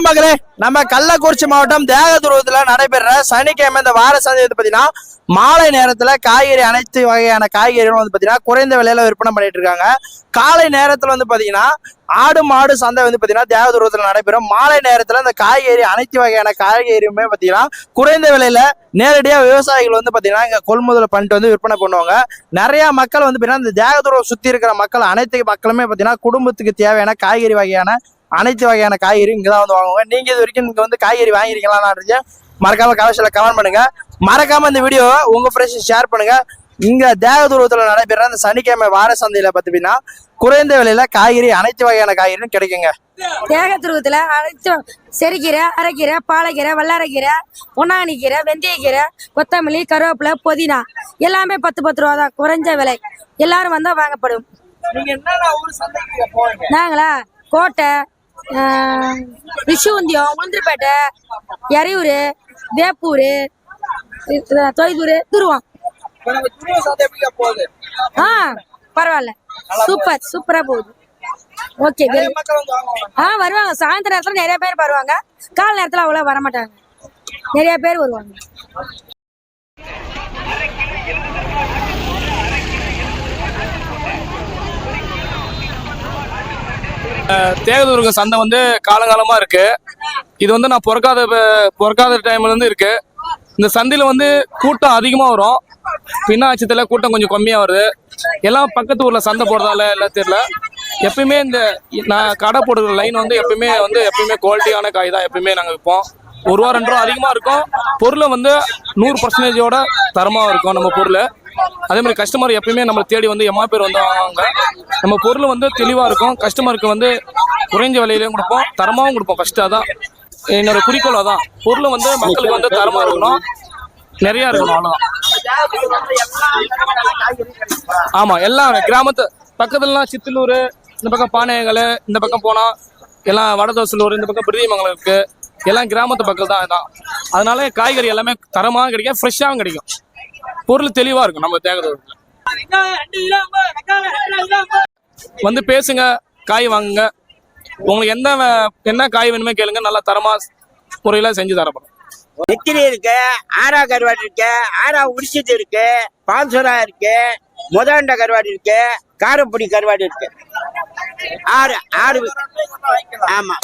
மக்களே, நம்ம கள்ளக்குறிச்சி மாவட்டம் தேகதுருவத்துல நடைபெற சனிக்கிழமை இந்த வார சந்தை வந்து பாத்தீங்கன்னா மாலை நேரத்துல காய்கறி அனைத்து வகையான காய்கறிகளும் வந்து பாத்தீங்கன்னா குறைந்த விலையில விற்பனை பண்ணிட்டு இருக்காங்க. காலை நேரத்துல வந்து பாத்தீங்கன்னா ஆடு மாடு சந்தை வந்து பாத்தீங்கன்னா தேகதுருவத்துல நடைபெறும். மாலை நேரத்துல இந்த காய்கறி அனைத்து வகையான காய்கறியுமே பாத்தீங்கன்னா குறைந்த விலையில நேரடியா விவசாயிகள் வந்து பாத்தீங்கன்னா இங்க கொள்முதல் பண்ணிட்டு வந்து விற்பனை பண்ணுவாங்க. நிறைய மக்கள் வந்து பாத்தீங்கன்னா இந்த தேகதுருவம் சுத்தி இருக்கிற மக்கள் அனைத்து மக்களுமே பாத்தீங்கன்னா குடும்பத்துக்கு தேவையான காய்கறி வகையான அனைத்து வகையான காய்கறி இங்கதான் வந்து வாங்குவாங்க. நீங்க இது வரைக்கும் இங்க வந்து காய்கறி வாங்கிருக்கீங்களா? மறக்காம கமெண்ட்ஸ்ல கமெண்ட் பண்ணுங்க. மறக்காம இந்த வீடியோ உங்க ஃப்ரெண்ட்ஸ் ஷேர் பண்ணுங்க. இங்க தேகதுருவத்துல நடைபெற இந்த சனிக்கிழமை வார சந்தையில பாத்தீங்கன்னா குறைந்த விலையில காய்கறி அனைத்து வகையான காய்கறியும் கிடைக்குங்க. தேகதுருவத்துல அனைத்து செரிக்கீரை, அரைக்கீரை, பாலக்கீரை, வல்லாரைக்கீரை, பொன்னாங்கண்ணி கீரை, வெந்தயக்கீரை, கொத்தமல்லி, கருவேப்பிலை, புதினா எல்லாமே 10 ரூபா தான், குறைஞ்ச விலை. எல்லாரும் வந்தா வாங்கப்படும். நாங்களா கோட்டை, விஷுவந்தியம், உளுந்தூர்பேட்டை, எறையூர், வேப்பூர், தொய்தூர், துருவம். பரவாயில்ல, சூப்பரா போகுது. ஓகே, வருவாங்க. சாயந்தர நேரத்துல நிறைய பேர் வருவாங்க. கால நேரத்துல அவ்வளவு வரமாட்டாங்க, நிறைய பேர் வருவாங்க. தேகதுருவ சந்தை வந்து காலங்காலமா இருக்கு. இது வந்து நான் பிறக்காத டைம்ல இருந்து இருக்கு. இந்த சந்தையில வந்து கூட்டம் அதிகமா வரும். பின்னாட்சத்துல கூட்டம் கொஞ்சம் கம்மியா வருது. எல்லாம் பக்கத்து ஊர்ல சந்தை போடுறதால எல்லாம் தெரியல. எப்பயுமே இந்த நான் கடை போடுற லைன் வந்து எப்பயுமே குவாலிட்டியான காய் தான் எப்பயுமே நாங்கள் விற்போம். 1 ரூபா 2 ரூபா அதிகமா இருக்கும். பொருளை வந்து 100% தரமா இருக்கும் நம்ம பொருள். அதே மாதிரி கஸ்டமர் எப்பயுமே நம்ம தேடி வந்து எம்மா பேர் வந்து வாங்குவாங்க. நம்ம பொருள் வந்து தெளிவா இருக்கும். கஸ்டமருக்கு வந்து குறைஞ்ச விலையிலையும் கொடுப்போம், தரமாவும் கொடுப்போம். ஃபர்ஸ்ட் அதான் என்னோட குறிக்கோள். அதான் பொருள் வந்து மக்களுக்கு வந்து தரமா இருக்கணும், நிறைய இருக்கணும், அவ்வளவுதான். ஆமா, எல்லாம் கிராமத்து பக்கத்துலலாம் சித்தலூர், இந்த பக்கம் பானையங்கல், இந்த பக்கம் போனா எல்லாம் வடதோசலூர், இந்த பக்கம் பிரிதிமங்கலம் இருக்கு. எல்லாம் கிராமத்து பக்கம் தான். இதான் அதனால காய்கறி எல்லாமே தரமாகவும் கிடைக்கும், ஃப்ரெஷ்ஷாகவும் கிடைக்கும், பொருள் தெளிவா இருக்கும். நம்ம தேகதுருவத்துல வந்து பேசுங்க, காய் வாங்குங்க. உங்களுக்கு என்ன காய் வேணுமே கேளுங்க, நல்லா தரமா முறையில செஞ்சு தரப்படும். நெத்திலி இருக்கு, ஆரா கருவாடு இருக்கு, ஆரா உரிச்சது இருக்கு, பால்சோரா இருக்கு, முதண்ட கருவாடு இருக்கு, காரப்பொடி கருவாடு இருக்கு. ஆறு ஆமா.